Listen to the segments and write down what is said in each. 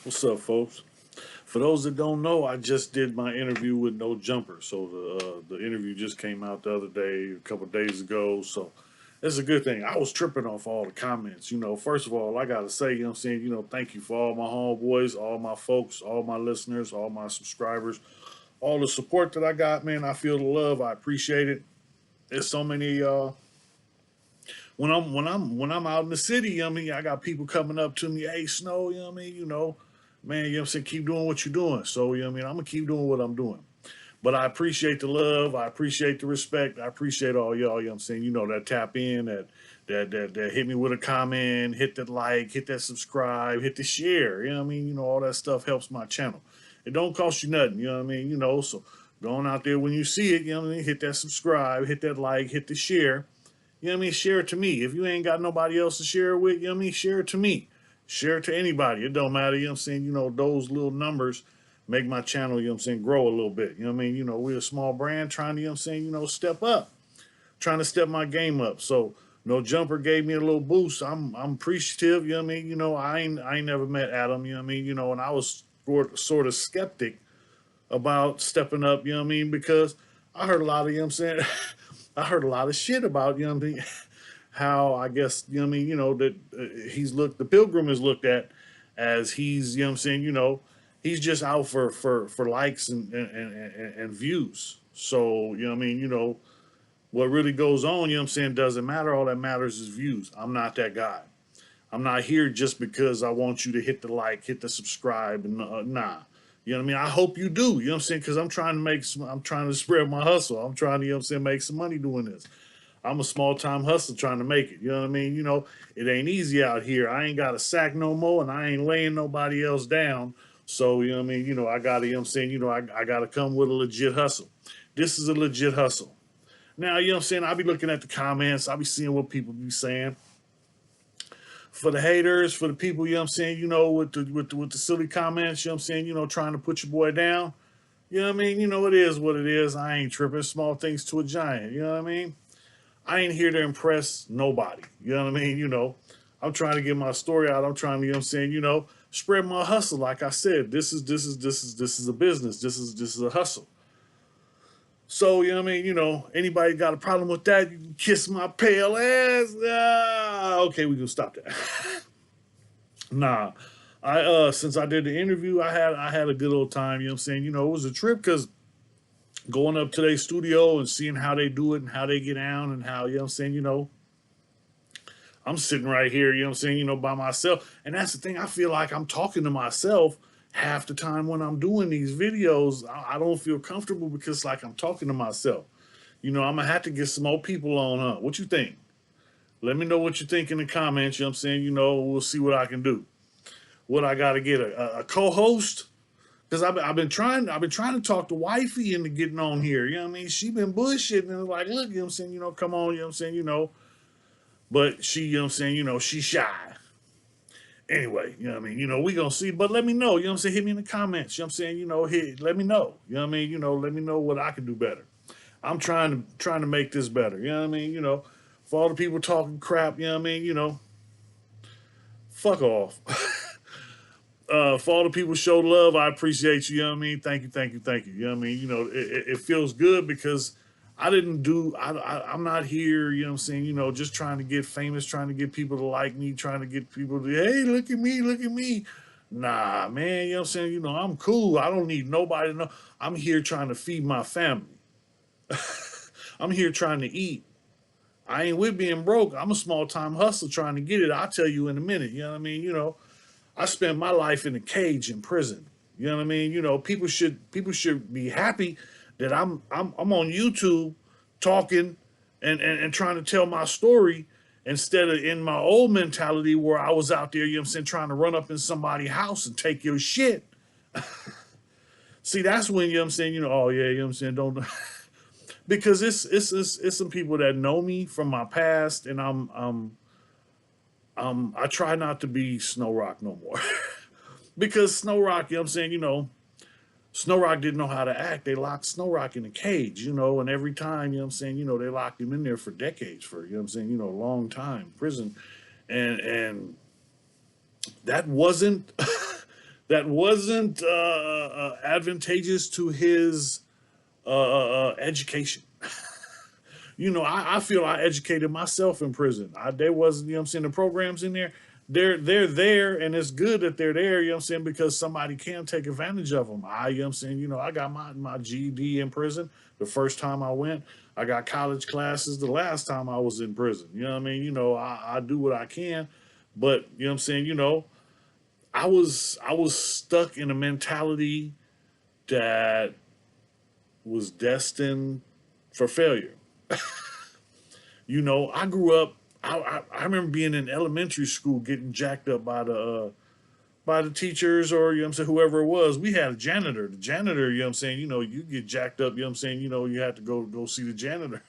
What's up, folks? For those that don't know, I just did my interview with No Jumper. So the interview just came out the other day, a couple of days ago. So it's a good thing. I was tripping off all the comments. First of all, I gotta say, what I'm saying, thank you for all my homeboys, all my folks, all my listeners, all my subscribers, all the support that I got. Man, I feel the love. I appreciate it. There's so many when I'm out in the city, I got people coming up to me, hey Snow, man, I'm saying, keep doing what you're doing. So, I'm gonna keep doing what I'm doing. But I appreciate the love, I appreciate the respect, I appreciate all y'all, I'm saying, that tap in, that hit me with a comment, hit that like, hit that subscribe, hit the share, all that stuff helps my channel. It don't cost you nothing, so going out there when you see it, hit that subscribe, hit that like, hit the share. Share it to me. If you ain't got nobody else to share it with, share it to me. Share it to anybody. It don't matter, those little numbers make my channel, grow a little bit. We're a small brand trying to, step up, trying to step my game up. So No Jumper gave me a little boost. I'm appreciative, I ain't never met Adam, and I was sort of skeptic about stepping up, because I heard a lot of, I heard a lot of shit about, how I guess, that the pilgrim is looked at as he's, he's just out for likes and views. So, what really goes on, doesn't matter. All that matters is views. I'm not that guy. I'm not here just because I want you to hit the like, hit the subscribe, and nah. I hope you do. Because I'm trying to spread my hustle. I'm trying to, make some money doing this. I'm a small time hustler trying to make it. You know what I mean? It ain't easy out here. I ain't got a sack no more, and I ain't laying nobody else down. So, I gotta, I gotta come with a legit hustle. This is a legit hustle. Now, I'll be looking at the comments, I'll be seeing what people be saying. For the haters, for the people, with the silly comments, trying to put your boy down. It is what it is. I ain't tripping. Small things to a giant. You know what I mean? I ain't here to impress nobody. You know what I mean? I'm trying to get my story out. I'm trying to, spread my hustle. Like I said, this is a business. This is a hustle. So, anybody got a problem with that, you can kiss my pale ass. Okay, we can stop that. Nah. Since I did the interview, I had a good old time, it was a trip because going up to their studio and seeing how they do it and how they get down and how, I'm sitting right here, by myself. And that's the thing, I feel like I'm talking to myself half the time when I'm doing these videos. I don't feel comfortable because like I'm talking to myself. I'm gonna have to get some more people on, huh? What you think? Let me know what you think in the comments. We'll see what I can do. What I gotta get a co-host? Because I've been trying to talk to wifey into getting on here. She been bullshitting and like, look, come on, but she, she's shy. Anyway, we gonna see. But let me know, hit me in the comments. Let me know. Let me know what I can do better. I'm trying to make this better. For all the people talking crap, fuck off. For all the people show love, I appreciate you. Thank you, thank you, thank you. It feels good because I didn't do. I'm not here. Just trying to get famous, trying to get people to like me, trying to get people to hey, look at me, look at me. Nah, man. I'm cool. I don't need nobody to know. I'm here trying to feed my family. I'm here trying to eat. I ain't with being broke. I'm a small time hustler trying to get it. I'll tell you in a minute. You know what I mean? I spent my life in a cage in prison. You know what I mean? People should be happy that I'm on YouTube talking and trying to tell my story instead of in my old mentality where I was out there, trying to run up in somebody's house and take your shit. See, that's when, oh yeah, don't because it's some people that know me from my past and I try not to be Snow Rock no more. Because Snow Rock, Snow Rock didn't know how to act. They locked Snow Rock in a cage, and every time, they locked him in there for decades, for, a long time, prison. And that wasn't that wasn't advantageous to his education. You know, I feel I educated myself in prison. There wasn't, you know what I'm saying, the programs in there, they're there, and it's good that they're there, you know what I'm saying, because somebody can take advantage of them. You know what I'm saying, you know, I got my GED in prison the first time I went. I got college classes the last time I was in prison. You know what I mean? You know, I do what I can, but you know what I'm saying, you know, I was stuck in a mentality that was destined for failure. You know, I grew up. I remember being in elementary school, getting jacked up by the teachers, or you know what I'm saying, whoever it was. We had a janitor. The janitor, you know what I'm saying, you know, you get jacked up, you know what I'm saying, you know, you have to go see the janitor,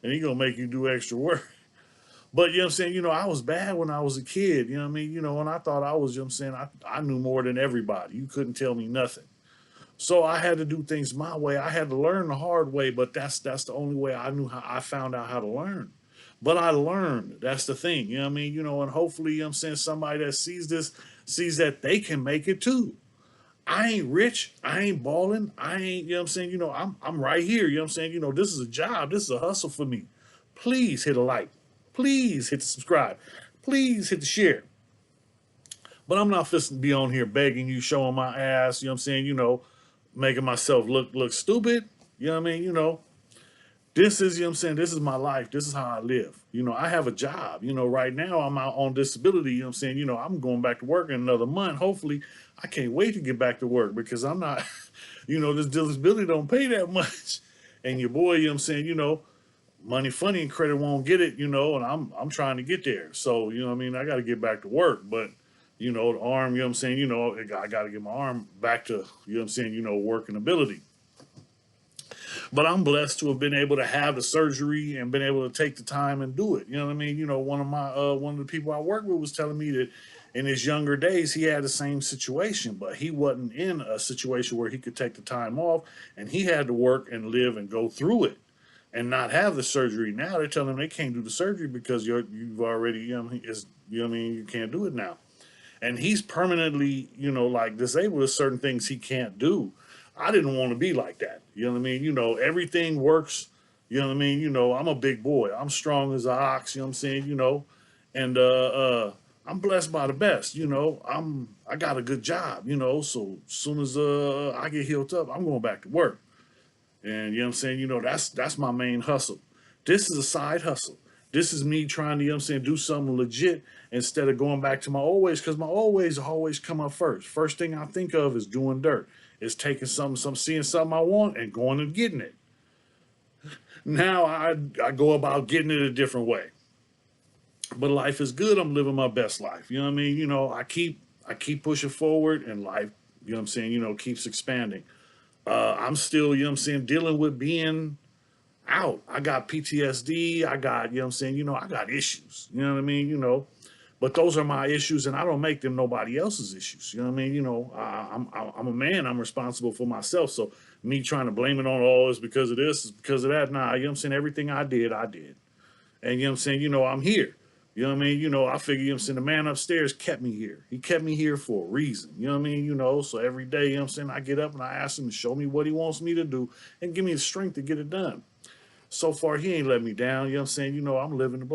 and he gonna make you do extra work. But you know what I'm saying, you know, I was bad when I was a kid. You know what I mean, you know, and I thought I was, you know what I'm saying, I knew more than everybody. You couldn't tell me nothing. So I had to do things my way. I had to learn the hard way, but that's the only way I knew how. I found out how to learn. But I learned. That's the thing. You know what I mean? You know, and hopefully, you know what I'm saying, somebody that sees this sees that they can make it too. I ain't rich. I ain't balling. I ain't, you know what I'm saying, you know, I'm right here. You know what I'm saying? You know, this is a job. This is a hustle for me. Please hit a like. Please hit the subscribe. Please hit the share. But I'm not fixing to be on here begging you, showing my ass, you know what I'm saying, you know, making myself look stupid. You know what I mean? You know, this is, you know what I'm saying, this is my life. This is how I live. You know, I have a job. You know, right now I'm out on disability. You know what I'm saying? You know, I'm going back to work in another month. Hopefully, I can't wait to get back to work because I'm not, you know, this disability don't pay that much. And your boy, you know what I'm saying, you know, money funny and credit won't get it, you know, and I'm trying to get there. So, you know what I mean? I got to get back to work. But, you know, the arm, you know what I'm saying, you know, I got to get my arm back to, you know what I'm saying, you know, working ability. But I'm blessed to have been able to have the surgery and been able to take the time and do it. You know what I mean? You know, one of the people I work with was telling me that in his younger days he had the same situation, but he wasn't in a situation where he could take the time off, and he had to work and live and go through it and not have the surgery. Now they're telling him they can't do the surgery because you've already, you know, you know what I mean, you can't do it now. And he's permanently, you know, like disabled with certain things he can't do. I didn't want to be like that. You know what I mean? You know, everything works. You know what I mean? You know, I'm a big boy. I'm strong as an ox. You know what I'm saying? You know, and I'm blessed by the best. You know, I got a good job. You know, so as soon as I get healed up, I'm going back to work. And you know what I'm saying? You know, that's my main hustle. This is a side hustle. This is me trying to, you know what I'm saying, do something legit instead of going back to my old ways, because my old ways always come up first. First thing I think of is doing dirt. Is taking seeing something I want and going and getting it. Now I go about getting it a different way. But life is good. I'm living my best life. You know what I mean? You know, I keep pushing forward, and life, you know what I'm saying, you know, keeps expanding. I'm still, you know what I'm saying, dealing with being out. I got PTSD. I got, you know what I'm saying, you know, I got issues. You know what I mean? You know, but those are my issues, and I don't make them nobody else's issues. You know what I mean? You know, I'm a man. I'm responsible for myself. So me trying to blame it on, oh, it's because of this, it's because of that. Nah, you know what I'm saying? Everything I did, I did. And you know what I'm saying? You know, I'm here. You know what I mean? You know, I figure, you know what I'm saying, the man upstairs kept me here. He kept me here for a reason. You know what I mean? You know, so every day, you know what I'm saying, I get up and I ask him to show me what he wants me to do and give me the strength to get it done. So far, he ain't let me down. You know what I'm saying? You know, I'm living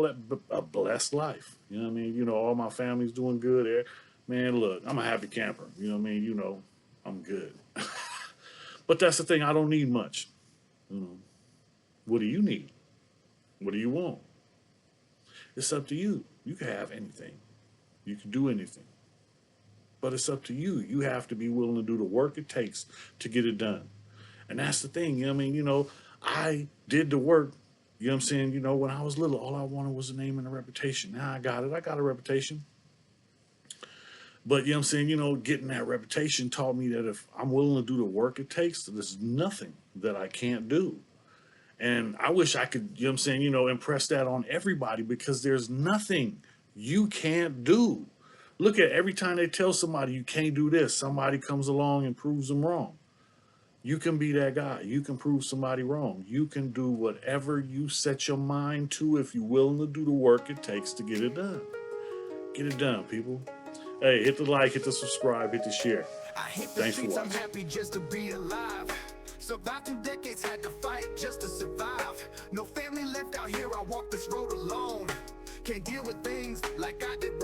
a blessed life. You know what I mean? You know, all my family's doing good there. Man, look, I'm a happy camper. You know what I mean? You know, I'm good. But that's the thing. I don't need much. You know, what do you need? What do you want? It's up to you. You can have anything. You can do anything. But it's up to you. You have to be willing to do the work it takes to get it done. And that's the thing. You know what I mean? You know, I did the work. You know what I'm saying? You know, when I was little, all I wanted was a name and a reputation. Now I got it. I got a reputation. But you know what I'm saying? You know, getting that reputation taught me that if I'm willing to do the work it takes, there's nothing that I can't do. And I wish I could, you know what I'm saying, you know, impress that on everybody, because there's nothing you can't do. Look at every time they tell somebody you can't do this, somebody comes along and proves them wrong. You can be that guy. You can prove somebody wrong. You can do whatever you set your mind to if you're willing to do the work it takes to get it done. Get it done, people. Hey, hit the like, hit the subscribe, hit the share. I hit the Thanks for streets, I'm watching. happy just to be alive. Survived through decades, had to fight just to survive. No family left out here, I walk this road alone. Can't deal with things like I did